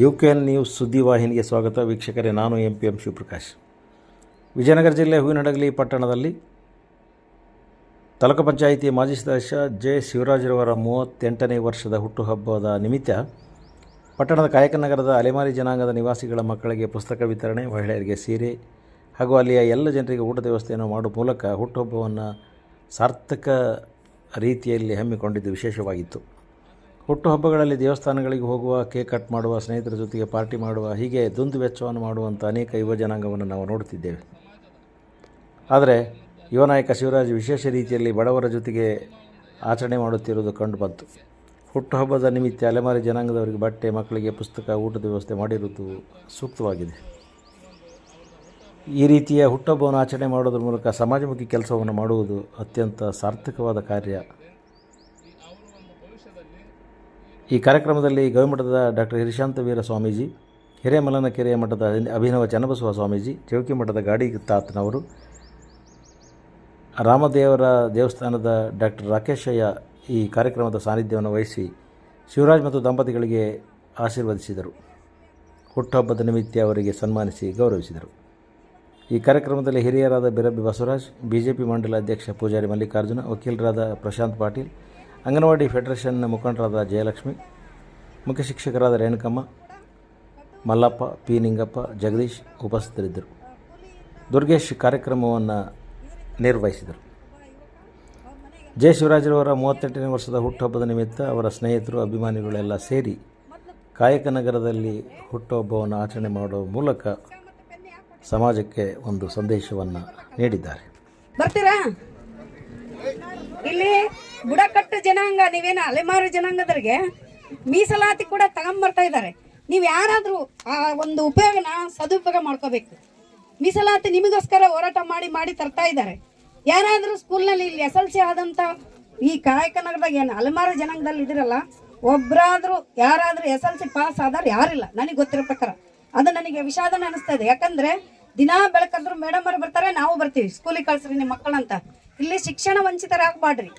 UKN news ಸುದ್ದಿವಾಹಿನಿಗೆ ಸ್ವಾಗತ. ವೀಕ್ಷಕರೇ, ನಾನು MPM ಶಿವಪ್ರಕಾಶ್. ವಿಜಯನಗರ ಜಿಲ್ಲೆ ಹೂವಿನಹಡಗಲಿ ಪಟ್ಟಣದಲ್ಲಿ ತಾಲೂಕು ಪಂಚಾಯಿತಿ ಮಾಜಿ ಸದಸ್ಯ ಜೆ ಶಿವರಾಜ್ರವರ 38ನೇ ವರ್ಷದ ಹುಟ್ಟುಹಬ್ಬದ ನಿಮಿತ್ತ ಪಟ್ಟಣದ ಕಾಯಕನಗರದ ಅಲೆಮಾರಿ ಜನಾಂಗದ ನಿವಾಸಿಗಳ ಮಕ್ಕಳಿಗೆ ಪುಸ್ತಕ ವಿತರಣೆ, ಮಹಿಳೆಯರಿಗೆ ಸೀರೆ ಹಾಗೂ ಅಲ್ಲಿಯ ಎಲ್ಲ ಜನರಿಗೆ ಊಟದ ವ್ಯವಸ್ಥೆಯನ್ನು ಮಾಡುವ ಮೂಲಕ ಹುಟ್ಟುಹಬ್ಬವನ್ನು ಸಾರ್ಥಕ ರೀತಿಯಲ್ಲಿ ಹಮ್ಮಿಕೊಂಡಿದ್ದು ವಿಶೇಷವಾಗಿತ್ತು. ಹುಟ್ಟುಹಬ್ಬಗಳಲ್ಲಿ ದೇವಸ್ಥಾನಗಳಿಗೆ ಹೋಗುವ, ಕೇಕ್ ಕಟ್ ಮಾಡುವ, ಸ್ನೇಹಿತರ ಜೊತೆಗೆ ಪಾರ್ಟಿ ಮಾಡುವ, ಹೀಗೆ ದುಂದು ವೆಚ್ಚವನ್ನು ಮಾಡುವಂಥ ಅನೇಕ ಯುವ ಜನಾಂಗವನ್ನು ನಾವು ನೋಡುತ್ತಿದ್ದೇವೆ. ಆದರೆ ಯುವ ನಾಯಕ ಶಿವರಾಜ್ ವಿಶೇಷ ರೀತಿಯಲ್ಲಿ ಬಡವರ ಜೊತೆಗೆ ಆಚರಣೆ ಮಾಡುತ್ತಿರುವುದು ಕಂಡುಬಂತು. ಹುಟ್ಟುಹಬ್ಬದ ನಿಮಿತ್ತ ಅಲೆಮಾರಿ ಜನಾಂಗದವರಿಗೆ ಬಟ್ಟೆ, ಮಕ್ಕಳಿಗೆ ಪುಸ್ತಕ, ಊಟದ ವ್ಯವಸ್ಥೆ ಮಾಡಿರುವುದು ಸೂಕ್ತವಾಗಿದೆ. ಈ ರೀತಿಯ ಹುಟ್ಟುಹಬ್ಬವನ್ನು ಆಚರಣೆ ಮಾಡೋದ್ರ ಮೂಲಕ ಸಮಾಜಮುಖಿ ಕೆಲಸವನ್ನು ಮಾಡುವುದು ಅತ್ಯಂತ ಸಾರ್ಥಕವಾದ ಕಾರ್ಯ. ಈ ಕಾರ್ಯಕ್ರಮದಲ್ಲಿ ಗವಿಮಠದ ಡಾಕ್ಟರ್ ಹಿರಿಶಾಂತವೀರ ಸ್ವಾಮೀಜಿ, ಹಿರೇಮಲ್ಲನಕೆರೆಯ ಮಠದ ಅಭಿನವ ಚನ್ನಬಸವ ಸ್ವಾಮೀಜಿ, ಚೌಕಿ ಮಠದ ಗಾಡಿ ತಾತನವರು, ರಾಮದೇವರ ದೇವಸ್ಥಾನದ ಡಾಕ್ಟರ್ ರಾಕೇಶಯ್ಯ ಈ ಕಾರ್ಯಕ್ರಮದ ಸಾನ್ನಿಧ್ಯವನ್ನು ವಹಿಸಿ ಶಿವರಾಜ್ ಮತ್ತು ದಂಪತಿಗಳಿಗೆ ಆಶೀರ್ವದಿಸಿದರು. ಹುಟ್ಟುಹಬ್ಬದ ನಿಮಿತ್ತ ಅವರಿಗೆ ಸನ್ಮಾನಿಸಿ ಗೌರವಿಸಿದರು. ಈ ಕಾರ್ಯಕ್ರಮದಲ್ಲಿ ಹಿರಿಯರಾದ ಬಿರಬ್ಬಿ ಬಸವರಾಜ್, BJP ಮಂಡಲ ಅಧ್ಯಕ್ಷ ಪೂಜಾರಿ ಮಲ್ಲಿಕಾರ್ಜುನ, ವಕೀಲರಾದ ಪ್ರಶಾಂತ್ ಪಾಟೀಲ್, ಅಂಗನವಾಡಿ ಫೆಡರೇಷನ್ ಮುಖಂಡರಾದ ಜಯಲಕ್ಷ್ಮಿ, ಮುಖ್ಯ ಶಿಕ್ಷಕರಾದ ರೇಣುಕಮ್ಮ, ಮಲ್ಲಪ್ಪ, P. ನಿಂಗಪ್ಪ, ಜಗದೀಶ್ ಉಪಸ್ಥಿತರಿದ್ದರು. ದುರ್ಗೇಶ್ ಕಾರ್ಯಕ್ರಮವನ್ನು ನಿರ್ವಹಿಸಿದರು. ಜೆ ಶಿವರಾಜ್ರವರ 38ನೇ ವರ್ಷದ ಹುಟ್ಟುಹಬ್ಬದ ನಿಮಿತ್ತ ಅವರ ಸ್ನೇಹಿತರು, ಅಭಿಮಾನಿಗಳೆಲ್ಲ ಸೇರಿ ಕಾಯಕನಗರದಲ್ಲಿ ಹುಟ್ಟುಹಬ್ಬವನ್ನು ಆಚರಣೆ ಮಾಡುವ ಮೂಲಕ ಸಮಾಜಕ್ಕೆ ಒಂದು ಸಂದೇಶವನ್ನು ನೀಡಿದ್ದಾರೆ. ಬರ್ತೀರಾ? ಇಲ್ಲಿ ಬುಡಕಟ್ಟು ಜನಾಂಗ, ನೀವೇನು ಅಲೆಮಾರಿ ಜನಾಂಗದವರಿಗೆ ಮೀಸಲಾತಿ ಕೂಡ ತಗೊಂಬರ್ತಾ ಇದ್ದಾರೆ. ನೀವು ಯಾರಾದರೂ ಆ ಒಂದು ಉಪಯೋಗನ ಸದುಪಯೋಗ ಮಾಡ್ಕೋಬೇಕು. ಮೀಸಲಾತಿ ನಿಮಗೋಸ್ಕರ ಹೋರಾಟ ಮಾಡಿ ತರ್ತಾ ಇದ್ದಾರೆ. ಯಾರಾದರೂ ಸ್ಕೂಲ್ನಲ್ಲಿ ಇಲ್ಲಿ SLC ಆದಂಥ ಈ ಕಾಯಕನಗರದಾಗ ಏನು ಅಲೆಮಾರಿ ಜನಾಂಗದಲ್ಲಿ ಇದಿರಲ್ಲ, ಒಬ್ಬರಾದರೂ ಯಾರಾದರೂ SLC ಪಾಸ್ ಆದ್ರೆ ಯಾರಿಲ್ಲ ನನಗೆ ಗೊತ್ತಿರೋ ಪ್ರಕಾರ. ಅದು ನನಗೆ ವಿಷಾದನೆ ಅನಿಸ್ತಾ ಇದೆ. ಯಾಕಂದ್ರೆ ದಿನಾ ಬೆಳಕಂದ್ರು ಮೇಡಮ್ ಅವ್ರು ಬರ್ತಾರೆ, ನಾವು ಬರ್ತೀವಿ, ಸ್ಕೂಲಿಗೆ ಕಳ್ಸ್ರಿ ನಿಮ್ಮ ಮಕ್ಕಳಂತ. ಇಲ್ಲಿ ಶಿಕ್ಷಣ ವಂಚಿತರಾಗಬಾಡ್ರಿ.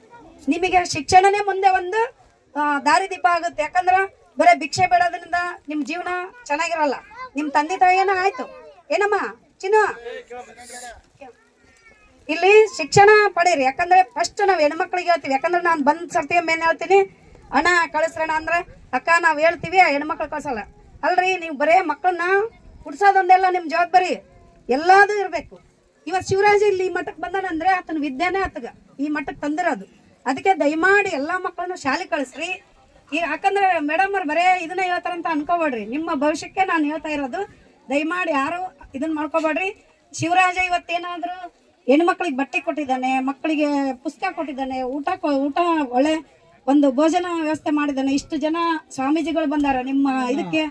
ನಿಮಗೆ ಶಿಕ್ಷಣನೇ ಮುಂದೆ ಒಂದು ದಾರಿದೀಪ ಆಗುತ್ತೆ. ಯಾಕಂದ್ರೆ ಬರೀ ಭಿಕ್ಷೆ ಬೇಡೋದ್ರಿಂದ ನಿಮ್ಮ ಜೀವನ ಚೆನ್ನಾಗಿರಲ್ಲ. ನಿಮ್ಮ ತಂದೆ ತಾಯಿನ ಆಯ್ತು ಏನಮ್ಮ ಚಿನ್ನ, ಇಲ್ಲಿ ಶಿಕ್ಷಣ ಪಡೀರಿ. ಯಾಕಂದ್ರೆ ಫಸ್ಟ್ ನಾವು ಹೆಣ್ಮಕ್ಳಿಗೆ ಹೇಳ್ತೀವಿ. ಯಾಕಂದ್ರೆ ನಾನು ಬಂದ್ ಸರ್ತಿ ಮೇನ್ ಹೇಳ್ತೀನಿ, ಅಣ್ಣ ಕಳಿಸ್ರಣ ಅಂದ್ರೆ ಅಕ್ಕ ನಾವು ಹೇಳ್ತೀವಿ, ಹೆಣ್ಮಕ್ಳು ಕಳ್ಸಲ್ಲ ಅಲ್ರಿ. ನೀವು ಬರೇ ಮಕ್ಕಳನ್ನ ಹುಡ್ಸೋದೊಂದೆಲ್ಲ ನಿಮ್ಮ ಜವಾಬ್ದಾರಿ, ಎಲ್ಲಾದು ಇರಬೇಕು. ಇವತ್ತು ಶಿವರಾಜ್ ಇಲ್ಲಿ ಈ ಮಟ್ಟಕ್ಕೆ ಬಂದಾನಂದ್ರೆ ಆತನ ವಿದ್ಯಾನೇ ಆತಗ ಈ ಮಟ್ಟಕ್ಕೆ ತಂದಿರೋದು. ಅದಕ್ಕೆ ದಯಮಾಡಿ ಎಲ್ಲ ಮಕ್ಕಳನ್ನು ಶಾಲೆ ಕಳಿಸ್ರಿ. ಈಗ ಯಾಕಂದ್ರೆ ಮೇಡಮ್ ಅವ್ರು ಬರೇ ಇದನ್ನ ಹೇಳ್ತಾರಂತ ಅನ್ಕೋಬೇಡ್ರಿ. ನಿಮ್ಮ ಭವಿಷ್ಯಕ್ಕೆ ನಾನು ಹೇಳ್ತಾ ಇರೋದು. ದಯಮಾಡಿ ಯಾರು ಇದನ್ನ ಮಾಡ್ಕೋಬೇಡ್ರಿ. ಶಿವರಾಜ ಇವತ್ತೇನಾದ್ರು ಹೆಣ್ಮಕ್ಳಿಗೆ ಬಟ್ಟೆ ಕೊಟ್ಟಿದ್ದಾನೆ, ಮಕ್ಕಳಿಗೆ ಪುಸ್ತಕ ಕೊಟ್ಟಿದ್ದಾನೆ, ಊಟ ಒಳ್ಳೆ ಒಂದು ಭೋಜನ ವ್ಯವಸ್ಥೆ ಮಾಡಿದ್ದಾನೆ. ಇಷ್ಟು ಜನ ಸ್ವಾಮೀಜಿಗಳು ಬಂದಾರ ನಿಮ್ಮ ಇದಕ್ಕೆ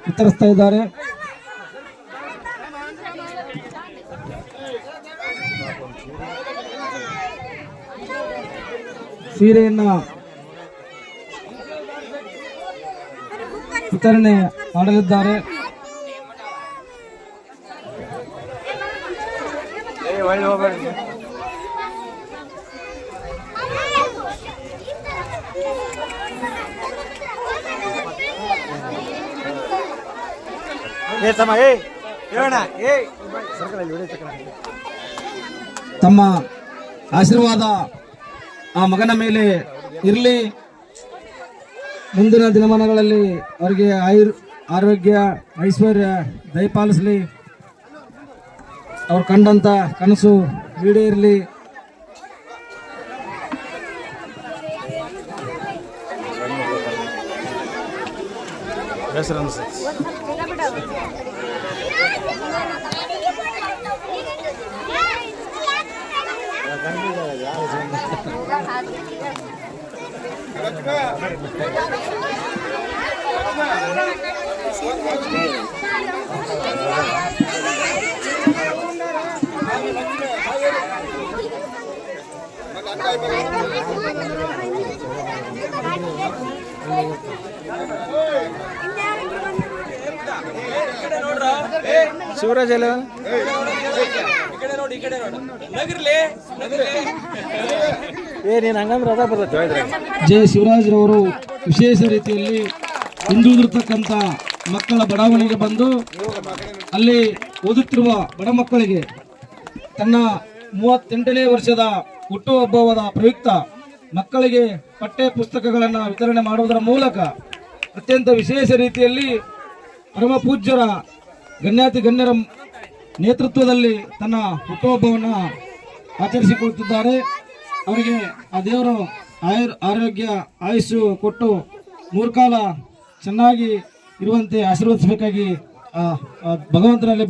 ವಿತರಿಸ್ತಾ ಇದ್ದಾರೆ. ಸೀರೆಯನ್ನ ವಿತರಣೆ ಮಾಡಲಿದ್ದಾರೆ. ತಮ್ಮ ಆಶೀರ್ವಾದ ಆ ಮಗನ ಮೇಲೆ ಇರಲಿ. ಮುಂದಿನ ದಿನಮಾನಗಳಲ್ಲಿ ಅವರಿಗೆ ಆರೋಗ್ಯ, ಐಶ್ವರ್ಯ ದಯಪಾಲಿಸಲಿ. ಅವ್ರು ಕಂಡಂತ ಕನಸು ಈಡೇರಲಿ. ಶಿವರಾಜ್ ಅಲ್ಲ ನೀನು ಹಂಗಂದ್ರೆ ಅದ ಬರ್ತದೆ. ಜೆ ಶಿವರಾಜ್ರವರು ವಿಶೇಷ ರೀತಿಯಲ್ಲಿ ಹಿಂದುಳಿದಿರ್ತಕ್ಕಂಥ ಮಕ್ಕಳ ಬಡಾವಣೆಗೆ ಬಂದು ಅಲ್ಲಿ ಓದುತ್ತಿರುವ ಬಡ ಮಕ್ಕಳಿಗೆ ತನ್ನ 38ನೇ ವರ್ಷದ ಹುಟ್ಟುಹಬ್ಬದ ಪ್ರಯುಕ್ತ ಮಕ್ಕಳಿಗೆ ಪಠ್ಯ ಪುಸ್ತಕಗಳನ್ನು ವಿತರಣೆ ಮಾಡುವುದರ ಮೂಲಕ ಅತ್ಯಂತ ವಿಶೇಷ ರೀತಿಯಲ್ಲಿ ಪರಮ ಪೂಜ್ಯರ ಗಣ್ಯರ ನೇತೃತ್ವದಲ್ಲಿ ತನ್ನ ಹುಟ್ಟುಹಬ್ಬವನ್ನು ಆಚರಿಸಿಕೊಳ್ಳುತ್ತಿದ್ದಾರೆ. ಅವರಿಗೆ ಆ ದೇವರು ಆರೋಗ್ಯ ಆಯುಸ್ಸು ಕೊಟ್ಟು ಮೂರ್ಕಾಲ ಚೆನ್ನಾಗಿ ಇರುವಂತೆ ಆಶೀರ್ವದಿಸಬೇಕಾಗಿ ಭಗವಂತನಲ್ಲಿ